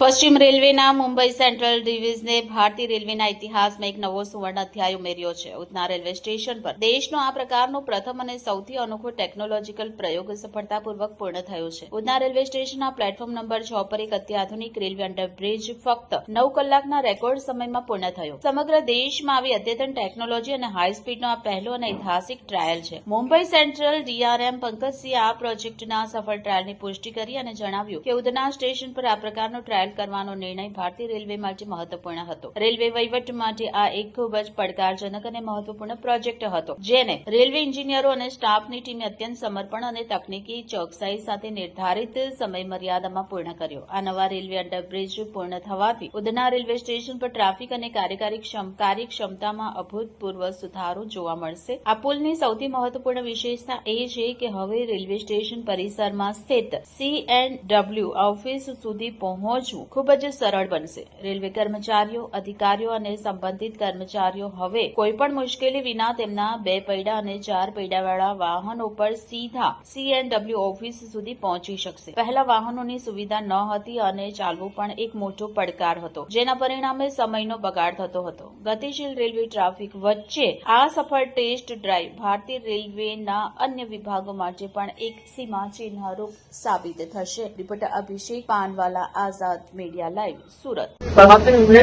પશ્ચિમ રેલવેના મુંબઈ સેન્ટ્રલ ડિવિઝને ભારતીય રેલવેના ઇતિહાસમાં એક નવો સુવર્ણ અધ્યાય ઉમેર્યો છે. ઉધના રેલવે સ્ટેશન પર દેશનો આ પ્રકારનો પ્રથમ અને સૌથી અનોખો ટેકનોલોજીકલ પ્રયોગ સફળતાપૂર્વક પૂર્ણ થયો છે. ઉધના રેલવે સ્ટેશનના પ્લેટફોર્મ નંબર 6 પર એક અત્યાધુનિક રેલવે અંડરબ્રિજ ફક્ત 9 કલાકના રેકોર્ડ સમયમાં પૂર્ણ થયો. સમગ્ર દેશમાં આવી અદ્યતન ટેકનોલોજી અને હાઈ સ્પીડનો આ પહેલો અને ઐતિહાસિક ટ્રાયલ છે. મુંબઈ સેન્ટ્રલ ડીઆરએમ પંકજસિંહે આ પ્રોજેક્ટના સફળ ટ્રાયલની પુષ્ટિ કરી અને જણાવ્યું કે ઉધના સ્ટેશન પર આ પ્રકારનો ટ્રાયલ કરવાનો નિર્ણય ભારતીય રેલવે માટે મહત્વપૂર્ણ હતો. રેલવે વહીવટ માટે આ એક ખૂબ જ પડકારજનક અને મહત્વપૂર્ણ પ્રોજેક્ટ હતો, જેને રેલવે એન્જિનિયરો અને સ્ટાફની ટીમે અત્યંત સમર્પણ અને તકનીકી ચોકસાઈ સાથે નિર્ધારિત સમયમર્યાદામાં પૂર્ણ કર્યો. આ નવા રેલવે અંડરબ્રિજ પૂર્ણ થવાથી ઉધના રેલવે સ્ટેશન પર ટ્રાફિક અને કાર્યક્ષમતામાં અભૂતપૂર્વ સુધારો જોવા મળશે. આ પુલની સૌથી મહત્વપૂર્ણ વિશેષતા એ છે કે હવે રેલવે સ્ટેશન પરિસરમાં સ્થિત CNW ઓફિસ સુધી પહોંચવું ખૂબ જ સરળ બનશે. રેલવે કર્મચારીઓ, અધિકારીઓ અને સંબંધિત કર્મચારીઓ હવે કોઈપણ મુશ્કેલી વિના તેમના 2 પૈડા અને 4 પૈડાવાળા વાહનો પર સીધા CNW ઓફિસ સુધી પહોંચી શકશે. પહેલા વાહનોની સુવિધા ન હતી અને ચાલવું પણ એક મોટો પડકાર હતો, જેના પરિણામે સમયનો બગાડ થતો હતો. ગતિશીલ રેલવે ટ્રાફિક વચ્ચે આ સફળ ટેસ્ટ ડ્રાઈવ ભારતીય રેલવેના અન્ય વિભાગો માટે પણ એક સીમાચિહ્નરૂપ સાબિત થશે. રિપોર્ટર અભિષેક પાનવાલા, आजाद मीडिया लाइव, सूरत. बढ़ाते हुए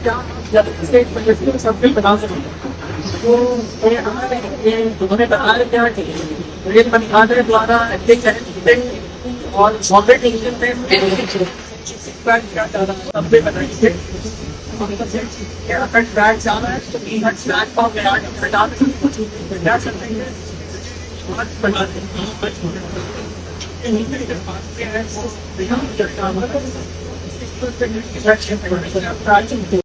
क्या जब स्टेट पर सब बता सकते तो ये उन्होंने बताया क्या कि रेल मंत्रालय द्वारा और सॉलिड इंजन पे क्या जा रहा है अब भी बताइए क्या कट बैक जा रहा है तो हट स्लैक पर में आगे हटा क्या सकते हैं बहुत बढ़ाते हैं